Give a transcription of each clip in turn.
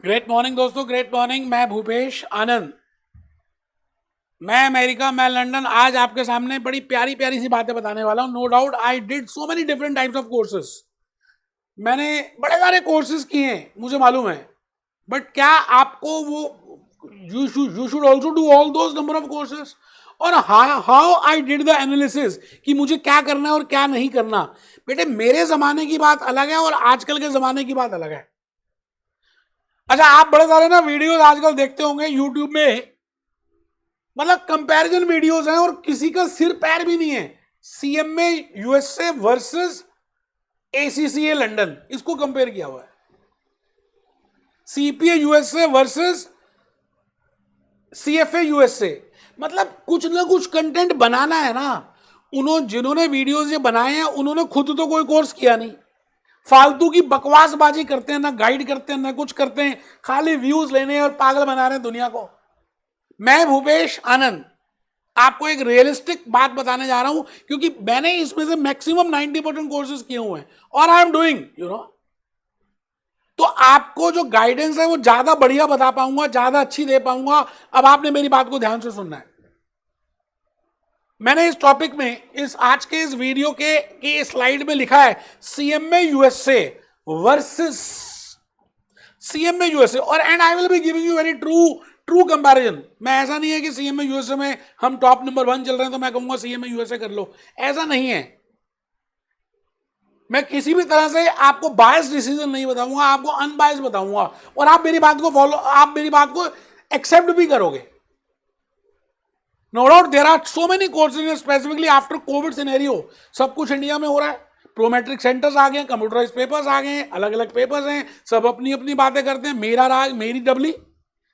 Great morning दोस्तों, great morning. मैं भूपेश आनंद, मैं अमेरिका, मैं लंदन। आज आपके सामने बड़ी प्यारी प्यारी सी बातें बताने वाला हूँ। No doubt I did so many different types of courses. मैंने बड़े सारे कोर्सेज किए हैं, मुझे मालूम है। बट क्या आपको वो you should also do all those number of courses. और how I did the analysis कि मुझे क्या करना है और क्या नहीं करना। बेटे, मेरे जमाने की बात अलग है और आजकल के जमाने की बात अलग है। अच्छा, आप बड़े सारे ना वीडियोस आजकल देखते होंगे यूट्यूब में, मतलब कंपैरिजन वीडियोस हैं और किसी का सिर पैर भी नहीं है। CMA USA versus ACCA London, इसको कंपेयर किया हुआ है। CPA USA versus CFA USA. मतलब कुछ ना कुछ कंटेंट बनाना है ना। जिन्होंने वीडियोस ये बनाए हैं उन्होंने खुद तो कोई कोर्स किया नहीं, फालतू की बकवासबाजी करते हैं, ना गाइड करते हैं ना कुछ करते हैं, खाली व्यूज लेने और पागल बना रहे हैं दुनिया को। मैं भूपेश आनंद आपको एक रियलिस्टिक बात बताने जा रहा हूं, क्योंकि मैंने इसमें से मैक्सिमम 90% कोर्सेज किए हुए हैं और आई एम डूइंग तो आपको जो गाइडेंस है वो ज्यादा बढ़िया बता पाऊंगा, ज्यादा अच्छी दे पाऊंगा। अब आपने मेरी बात को ध्यान से सुनना है। मैंने इस टॉपिक में, इस आज के इस वीडियो के स्लाइड में लिखा है CMA USA versus CMA USA, और and I will be giving you very true comparison. मैं, ऐसा नहीं है कि सीएमए यूएसए में हम टॉप नंबर 1 चल रहे हैं तो मैं कहूंगा सीएमए यूएसए कर लो, ऐसा नहीं है। मैं किसी भी तरह से आपको बायस डिसीजन नहीं बताऊंगा, आपको अनबायस बताऊंगा और आप मेरी बात को एक्सेप्ट भी करोगे। No doubt there are so many courses, specifically after COVID scenario सब कुछ इंडिया में हो रहा है। प्रोमेट्रिक सेंटर्स आ गए, कंप्यूटराइज पेपर्स आ गए, अलग अलग पेपर्स हैं, सब अपनी अपनी बातें करते हैं। मेरा राग मेरी डबली।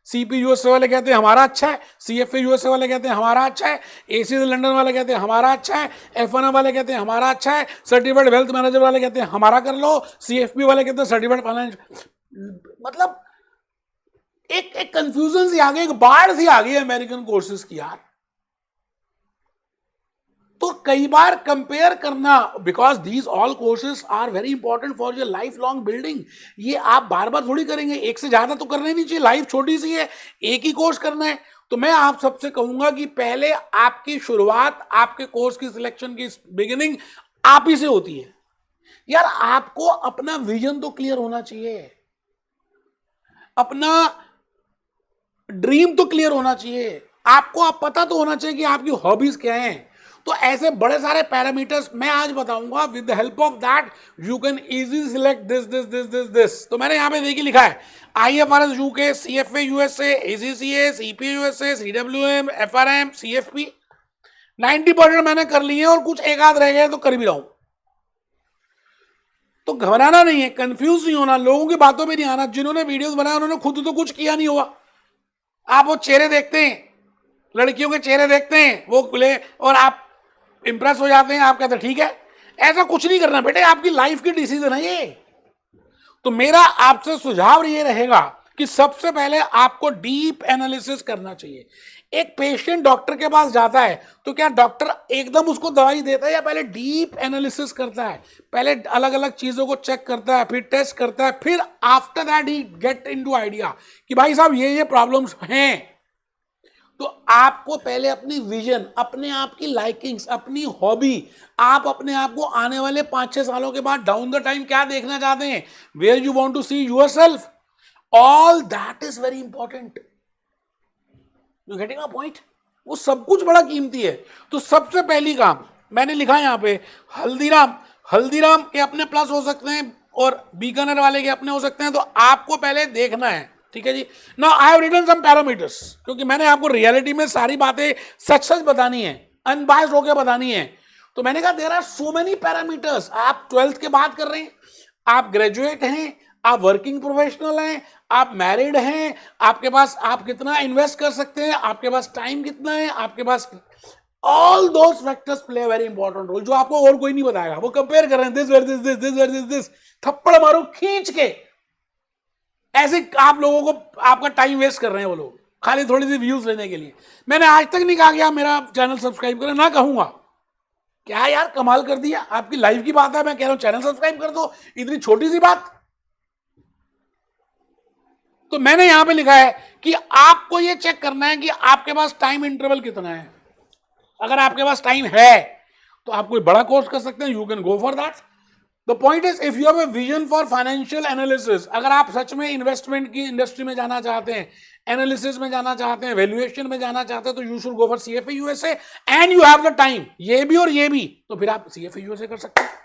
सीपी यूएसए वाले कहते हैं हमारा अच्छा है, सीएफए यूएसए वाले कहते हैं हमारा अच्छा है, एसी लंदन वाले कहते हैं हमारा अच्छा है, F1 वाले कहते हैं हमारा अच्छा है, सर्टिफाइड वेल्थ मैनेजर वाले कहते हैं हमारा कर लो, सीएफपी वाले कहते हैं सर्टिफाइड फाइनेंस। मतलब एक कंफ्यूजन सी आ गई, एक बाढ़ सी आ गई अमेरिकन कोर्सेज की यार। तो कई बार कंपेयर करना, because these all courses are very important for your life long building. ये आप बार बार थोड़ी करेंगे, एक से ज्यादा तो करना ही नहीं चाहिए, लाइफ छोटी सी है, एक ही कोर्स करना है। तो मैं आप सबसे कहूंगा कि पहले आपकी शुरुआत, आपके कोर्स की सिलेक्शन की बिगिनिंग आप ही से होती है। यार, आपको अपना विजन तो क्लियर होना चाहिए, अपना ड्रीम तो क्लियर होना चाहिए, आपको आप पता तो होना चाहिए कि आपकी हॉबीज क्या हैं। तो ऐसे बड़े सारे पैरामीटर्स मैं आज बताऊंगा, with the help of that you can easily select this this this this this. तो मैंने यहां पे देखिए लिखा है IFRS UK, CFA USA, ACCA, CPA USA, CWM, FRM, CFP। 90% मैंने कर लिए हैं और कुछ एक आध रह गए तो कर भी रहा हूं। तो घबराना नहीं है, कंफ्यूज नहीं होना, लोगों की बातों में नहीं आना। जिन्होंने वीडियोस बनाया उन्होंने खुद तो कुछ किया नहीं हुआ। आप वो चेहरे देखते हैं, लड़कियों के चेहरे देखते हैं वो खुले, और आप इंप्रेस हो जाते हैं, आप कहते हैं ठीक है। ऐसा कुछ नहीं करना बेटे, आपकी लाइफ की डिसीजन है ये। तो मेरा आपसे सुझाव ये रहेगा कि सबसे पहले आपको डीप एनालिसिस करना चाहिए। एक पेशेंट डॉक्टर के पास जाता है तो क्या डॉक्टर एकदम उसको दवाई देता है, या पहले डीप एनालिसिस करता है, पहले अलग अलग चीजों को चेक करता है, फिर टेस्ट करता है, फिर after that he get into idea कि भाई साहब ये प्रॉब्लम्स हैं। तो आपको पहले अपनी विजन, अपने आप की लाइकिंग्स, अपनी हॉबी, आप अपने आप को आने वाले 5-6 सालों के बाद डाउन द टाइम क्या देखना चाहते हैं, where you want to see yourself, all that is very important. You getting my point? वो सब कुछ बड़ा कीमती है। तो सबसे पहली काम मैंने लिखा है यहां पे, हल्दीराम के अपने प्लस हो सकते हैं और बीकानेर वाले के अपने हो सकते हैं। तो आपको पहले देखना है, ठीक है जी। Now I have written some parameters, क्योंकि मैंने आपको रियलिटी में सारी बातें सच सच बतानी है, अनबायस्ड होकर बतानी है। तो मैंने कहा there are so many parameters. आप 12th के बाद कर रहे हैं, आप ग्रेजुएट हैं, आप वर्किंग प्रोफेशनल हैं, आप मैरिड हैं, आपके पास आप कितना इन्वेस्ट कर सकते हैं, आपके पास टाइम कितना है, आपके पास all those factors play very important role, जो आपको और कोई नहीं बताएगा। वो कंपेयर कर रहे हैं, this versus this, this versus this, थप्पड़ मारो खींच के। ऐसे आप लोगों को, आपका टाइम वेस्ट कर रहे हैं वो लोग, खाली थोड़ी सी व्यूज लेने के लिए। मैंने आज तक नहीं कहा कि आप मेरा चैनल सब्सक्राइब करें, ना कहूंगा। क्या यार, कमाल कर दिया, आपकी लाइफ की बात है, मैं कह रहा हूं चैनल सब्सक्राइब कर दो, इतनी छोटी सी बात। तो मैंने यहां पे लिखा है कि आपको ये चेक करना है कि आपके पास टाइम इंटरवल कितना है। अगर आपके पास टाइम है तो आप कोई बड़ा कोर्स कर सकते हैं, you can go for that. The point is if you have a vision for financial analysis, अगर आप सच में इन्वेस्टमेंट की इंडस्ट्री में जाना चाहते हैं, एनालिसिस में जाना चाहते हैं, वैल्यूएशन में जाना चाहते हैं, तो you should go for CFA USA and you have the time, ये भी और ये भी, तो फिर आप सीएफए यूएसए कर सकते हैं।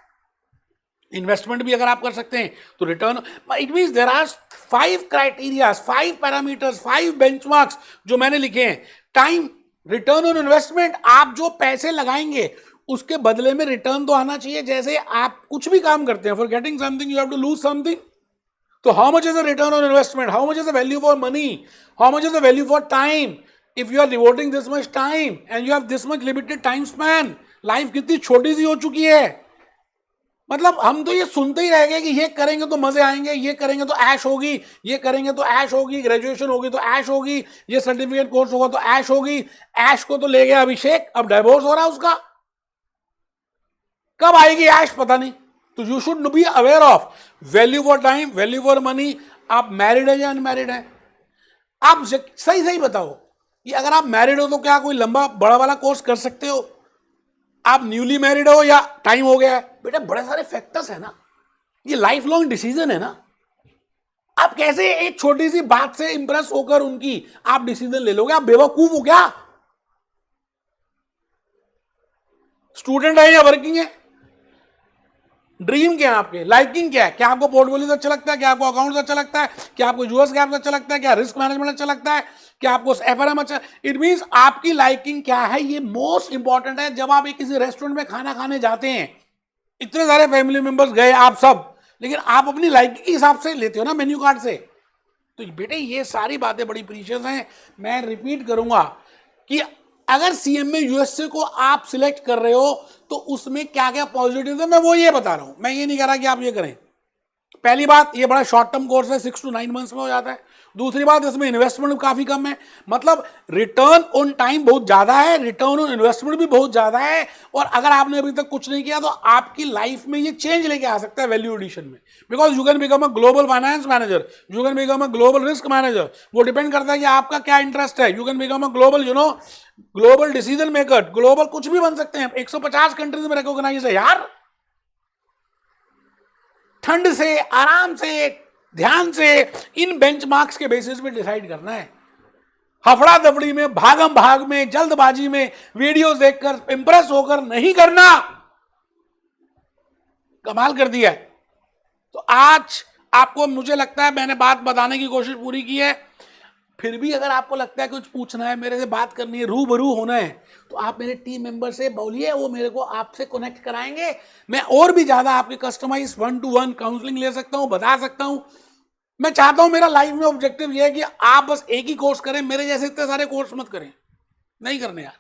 इन्वेस्टमेंट भी अगर आप कर सकते हैं तो return, it means there are 5 criteria, 5 parameters, 5 benchmarks जो मैंने लिखे हैं। टाइम, रिटर्न ऑन इन्वेस्टमेंट, आप जो पैसे लगाएंगे उसके बदले में रिटर्न तो आना चाहिए। जैसे आप कुछ भी काम करते हैं, for getting something you have to lose something, तो how much is the return on investment, how much is the value for money, how much is the value for time. If you are devoting this much time and you have this much limited time span, life कितनी छोटी सी हो चुकी है। मतलब हम तो ये सुनते ही रह गए कि ये करेंगे तो मजे आएंगे, ये करेंगे तो ऐश होगी, ये करेंगे तो ऐश होगी, ग्रेजुएशन होगी तो ऐश होगी, ये सर्टिफिकेट कोर्स होगा तो ऐश होगी। ऐश को तो ले गया अभिषेक, अब डाइवोर्स हो रहा है उसका, कब आएगी ऐश पता नहीं। तो you should be aware of value for time, value for money. आप मैरिड है या अनमैरिड है, आप सही सही बताओ कि अगर आप मैरिड हो तो क्या कोई लंबा बड़ा वाला कोर्स कर सकते हो, आप न्यूली मैरिड हो या टाइम हो गया है, बेटा बड़े सारे फैक्टर्स है ना, ये लाइफ लॉन्ग डिसीजन है ना। आप कैसे एक छोटी सी बात से इंप्रेस होकर उनकी आप डिसीजन ले लोगे, आप बेवकूफ हो क्या। स्टूडेंट है या वर्किंग है, ड्रीम क्या है आपके, लाइकिंग क्या है, क्या आपको पोर्टफोलियो अच्छा लगता है, क्या आपको अकाउंट्स अच्छा लगता है, क्या आपको यूएस गैप अच्छा लगता है, क्या रिस्क मैनेजमेंट अच्छा लगता है, क्या आपको एफआरएम अच्छा, इट मींस आपकी लाइकिंग क्या है, ये मोस्ट इंपॉर्टेंट है। जब आप एक किसी रेस्टोरेंट में खाना खाने जाते हैं, इतने सारे फैमिली मेंबर्स गए आप सब, लेकिन आप अपनी लाइकिंग के हिसाब से लेते हो ना मेन्यू कार्ड से। तो बेटे ये सारी बातें बड़ी प्रीशियस हैं। मैं रिपीट करूंगा कि अगर सीएमए यूएसए को आप सिलेक्ट कर रहे हो तो उसमें क्या क्या पॉजिटिव है, मैं वो ये बता रहा हूं। मैं ये नहीं कह रहा कि आप ये करें। पहली बात, ये बड़ा शॉर्ट टर्म कोर्स है, 6 to 9 मंथ्स में हो जाता है। दूसरी बात, इसमें इन्वेस्टमेंट काफी कम है, मतलब रिटर्न ऑन टाइम बहुत ज्यादा है, रिटर्न ऑन इन्वेस्टमेंट भी बहुत ज्यादा है। और अगर आपने अभी तक कुछ नहीं किया तो आपकी लाइफ में ये चेंज लेके आ सकता है वैल्यू एडिशन में, because you can become a global finance manager, you can become a global risk manager. वो डिपेंड करता है कि आपका क्या इंटरेस्ट है। You can become a global global decision maker, global कुछ भी बन सकते हैं। 150 कंट्रीज में रिकॉग्नाइज है यार। ठंड से, आराम से, ध्यान से इन बेंचमार्क्स के बेसिस पे डिसाइड करना है। हफड़ा दफड़ी में, भागम भाग में, जल्दबाजी में, वीडियोस देखकर इंप्रेस होकर नहीं करना। कमाल कर दिया है। तो आज आपको, मुझे लगता है मैंने बात बताने की कोशिश पूरी की है। फिर भी अगर आपको लगता है कुछ पूछना है, मेरे से बात करनी है, रूबरू होना है, तो आप मेरे टीम मेंबर से बोलिए, वो मेरे को आपसे कनेक्ट कराएंगे। मैं और भी ज्यादा आपके कस्टमाइज 1-to-1 काउंसलिंग ले सकता हूं, बता सकता हूं। मैं चाहता हूं, मेरा लाइफ में ऑब्जेक्टिव ये है कि आप बस एक ही कोर्स करें, मेरे जैसे इतने सारे कोर्स मत करें, नहीं करने यार।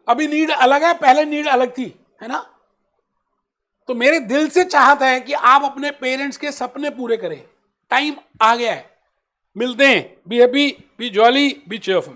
अभी नीड अलग है, पहले नीड अलग थी, है ना। तो मेरे दिल से चाहता है कि आप अपने पेरेंट्स के सपने पूरे करें। टाइम आ गया है, मिलते हैं। Be happy, B jolly, B cheerful.